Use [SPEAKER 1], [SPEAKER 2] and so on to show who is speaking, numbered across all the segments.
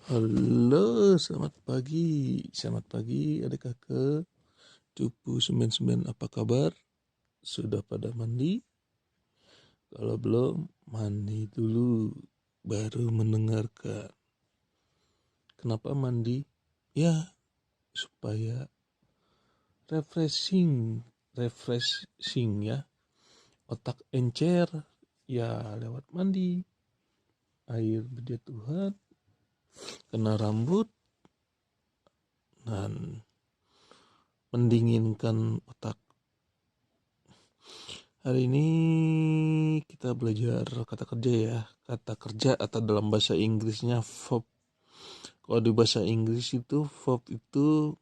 [SPEAKER 1] Halo, selamat pagi. Selamat pagi adik kakak. Cupu 99 apa kabar? Sudah pada mandi? Kalau belum, mandi dulu. Baru mendengarkan. Kenapa mandi? Ya, supaya refreshing ya. Otak encer, ya lewat mandi. Air berjatuhan, kena rambut, dan mendinginkan otak. Hari ini kita belajar kata kerja ya. Kata kerja atau dalam bahasa Inggrisnya verb. Kalau di bahasa Inggris itu verb itu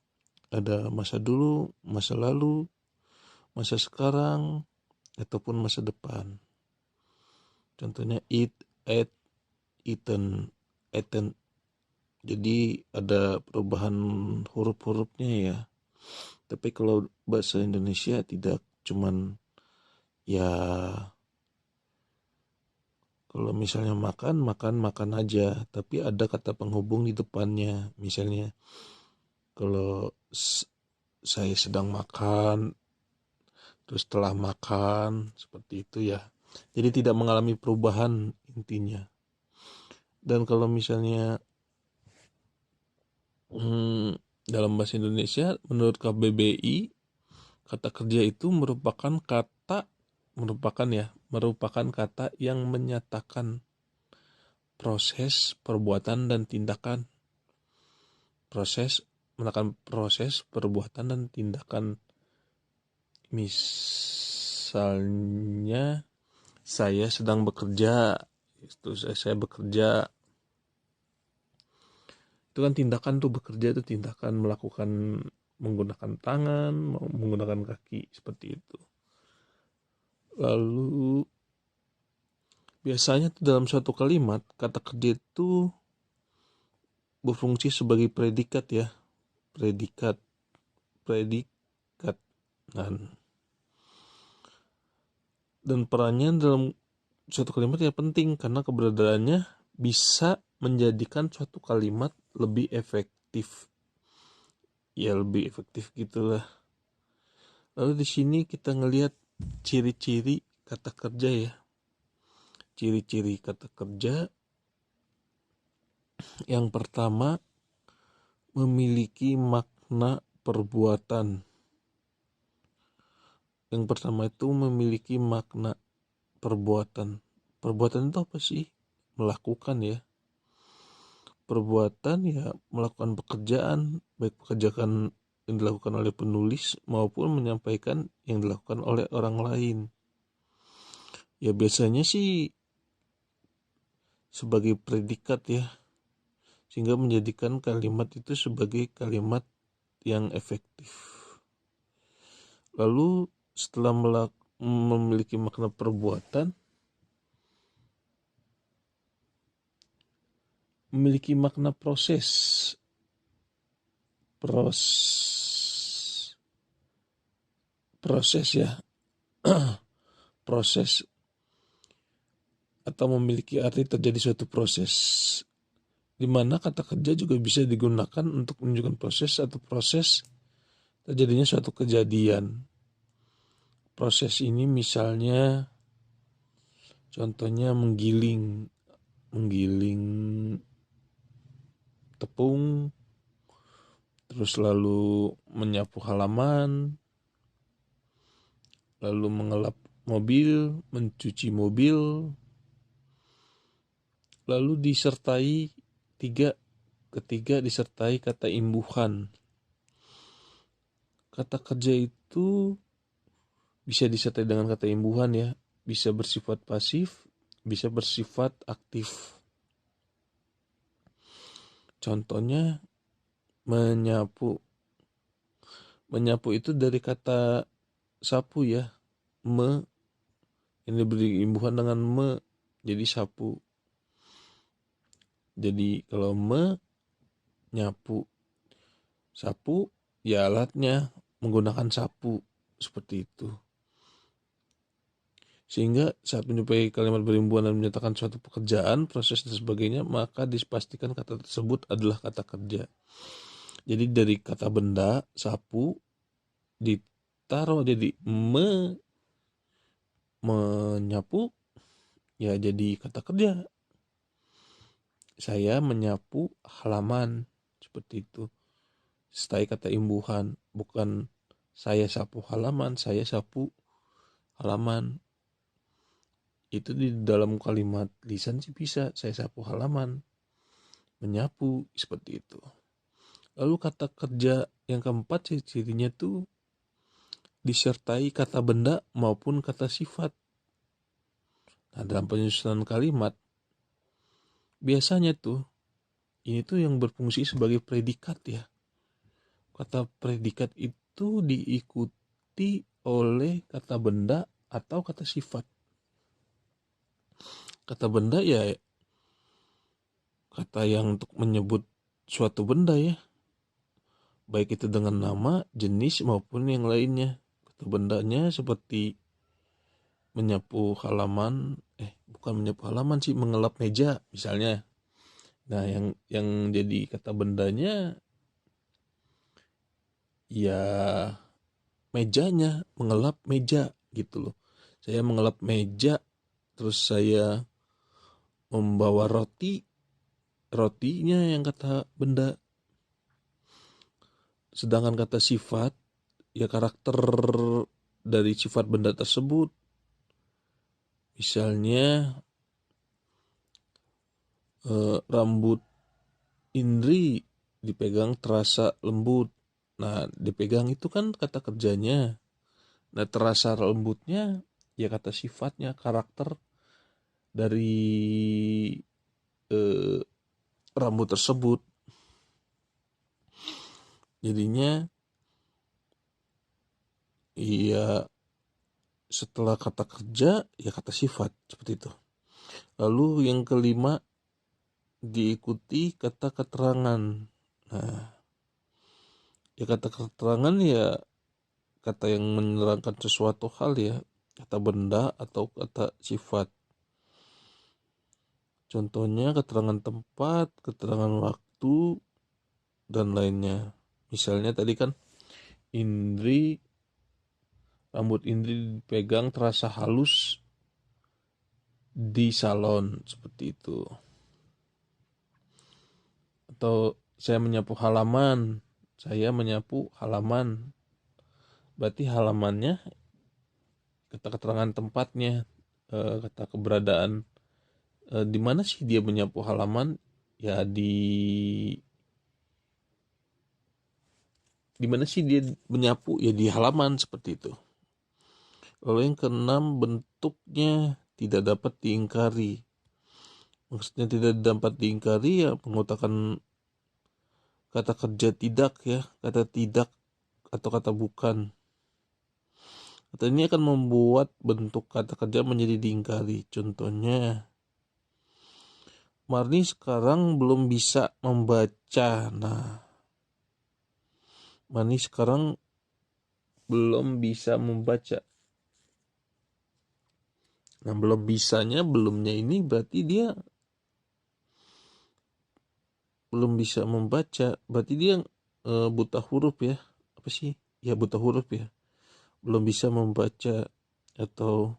[SPEAKER 1] ada masa dulu, masa lalu, masa sekarang, ataupun masa depan. Contohnya eat, ate, eaten, eaten. Jadi ada perubahan huruf-hurufnya ya. Tapi kalau bahasa Indonesia tidak, cuman ya kalau misalnya makan aja, tapi ada kata penghubung di depannya. Misalnya kalau saya sedang makan, terus setelah makan, seperti itu ya. Jadi tidak mengalami perubahan intinya. Dan kalau misalnya dalam bahasa Indonesia, menurut KBBI, kata kerja itu merupakan kata yang menyatakan proses, perbuatan, dan tindakan. Proses, perbuatan, dan tindakan. Misalnya saya sedang bekerja, itu saya bekerja, itu kan tindakan tuh, bekerja itu tindakan, melakukan menggunakan tangan, menggunakan kaki, seperti itu. Lalu biasanya tuh dalam suatu kalimat kata kerja itu berfungsi sebagai predikat ya, predikat dan perannya dalam suatu kalimat ya penting, karena keberadaannya bisa menjadikan suatu kalimat lebih efektif. Ya lebih efektif gitulah. Lalu di sini kita ngelihat ciri-ciri kata kerja ya. Ciri-ciri kata kerja yang pertama, memiliki makna perbuatan. Yang pertama itu memiliki makna perbuatan. Perbuatan itu apa sih? Melakukan ya. Perbuatan ya melakukan pekerjaan, baik pekerjaan yang dilakukan oleh penulis maupun menyampaikan yang dilakukan oleh orang lain. Ya biasanya sih sebagai predikat ya, sehingga menjadikan kalimat itu sebagai kalimat yang efektif. Lalu setelah memiliki makna perbuatan, memiliki makna proses ya. Proses atau memiliki arti terjadi suatu proses, di mana kata kerja juga bisa digunakan untuk menunjukkan proses terjadinya suatu kejadian. Proses ini misalnya contohnya menggiling tepung, terus lalu menyapu halaman, lalu mengelap mobil, mencuci mobil, lalu ketiga disertai kata imbuhan. Kata kerja itu bisa disertai dengan kata imbuhan ya, bisa bersifat pasif, bisa bersifat aktif. Contohnya menyapu. Menyapu itu dari kata sapu ya, ini diberi imbuhan dengan jadi sapu. Jadi kalau nyapu, sapu ya alatnya menggunakan sapu, seperti itu. Sehingga saat menjumpai kalimat berimbuhan dan menyatakan suatu pekerjaan, proses dan sebagainya, maka dipastikan kata tersebut adalah kata kerja. Jadi dari kata benda, sapu, ditaruh jadi menyapu, ya jadi kata kerja. Saya menyapu halaman, seperti itu. Setelah kata imbuhan, bukan saya sapu halaman, saya sapu halaman. Itu di dalam kalimat lisan sih bisa, saya sapu halaman, menyapu, seperti itu. Lalu kata kerja yang keempat sih cirinya tuh disertai kata benda maupun kata sifat. Nah, dalam penyusunan kalimat biasanya tuh ini tuh yang berfungsi sebagai predikat ya. Kata predikat itu diikuti oleh kata benda atau kata sifat. Kata benda ya kata yang untuk menyebut suatu benda ya. Baik itu dengan nama, jenis maupun yang lainnya. Kata bendanya seperti menyapu halaman, bukan menyapu halaman sih, mengelap meja misalnya. Nah, yang jadi kata bendanya ya mejanya, mengelap meja gitu loh. Saya mengelap meja, terus saya membawa rotinya yang kata benda. Sedangkan kata sifat, ya karakter dari sifat benda tersebut. Misalnya rambut Indri dipegang terasa lembut. Nah, dipegang itu kan kata kerjanya. Nah, terasa lembutnya ya kata sifatnya, karakter dari eh, rambut tersebut. Jadinya ya setelah kata kerja ya kata sifat, seperti itu. Lalu yang kelima diikuti kata keterangan. Nah, ya kata keterangan ya kata yang menerangkan sesuatu hal ya, kata benda atau kata sifat. Contohnya keterangan tempat, keterangan waktu, dan lainnya. Misalnya tadi kan rambut Indri dipegang terasa halus di salon, seperti itu. Atau saya menyapu halaman, berarti halamannya kata keterangan tempatnya, kata keberadaan, di mana sih dia menyapu halaman, ya di mana sih dia menyapu, ya di halaman, seperti itu. Lalu yang keenam, bentuknya tidak dapat diingkari. Maksudnya tidak dapat diingkari ya mengutarakan kata kerja tidak ya, kata tidak atau kata bukan. Kata ini akan membuat bentuk kata kerja menjadi diingkari. Contohnya, Marni sekarang belum bisa membaca. Nah, Marni sekarang belum bisa membaca. Nah, belum bisanya, belumnya ini berarti dia belum bisa membaca. Berarti dia buta huruf ya. Apa sih? Ya buta huruf ya. Belum bisa membaca. Atau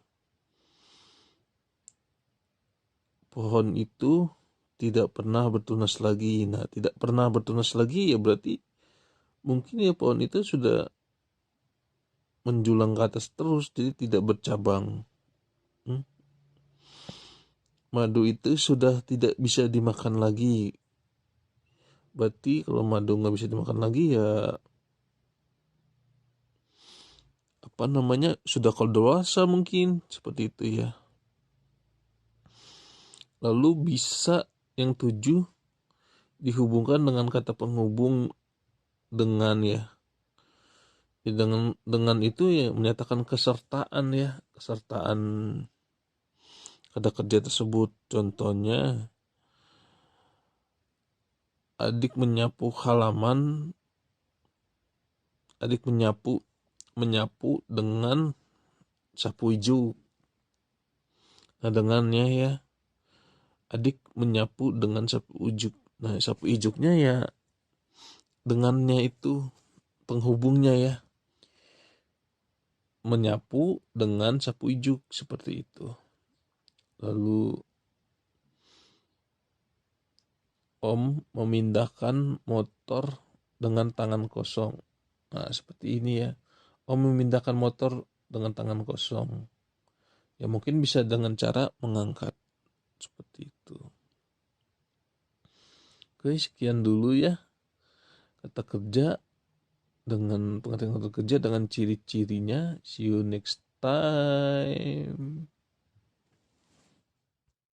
[SPEAKER 1] pohon itu tidak pernah bertunas lagi. Nah, tidak pernah bertunas lagi ya berarti mungkin ya pohon itu sudah menjulang ke atas terus, jadi tidak bercabang. Madu itu sudah tidak bisa dimakan lagi. Berarti kalau madu nggak bisa dimakan lagi ya apa namanya, sudah kadaluarsa mungkin, seperti itu ya. Lalu bisa yang 7 dihubungkan dengan kata penghubung dengan ya. Dengan itu ya menyatakan kesertaan ya, kesertaan kata kerja tersebut. Contohnya, adik menyapu halaman, adik menyapu dengan sapu hijau. Nah, dengannya ya, adik menyapu dengan sapu ujuk. Nah, sapu ujuknya ya dengannya itu penghubungnya ya, menyapu dengan sapu ijuk seperti itu. Lalu Om memindahkan motor dengan tangan kosong. Nah, seperti ini ya. Om memindahkan motor dengan tangan kosong. Ya mungkin bisa dengan cara mengangkat seperti itu. Oke, sekian dulu ya kata kerja dengan pengertian kata kerja dengan ciri-cirinya. See you next time.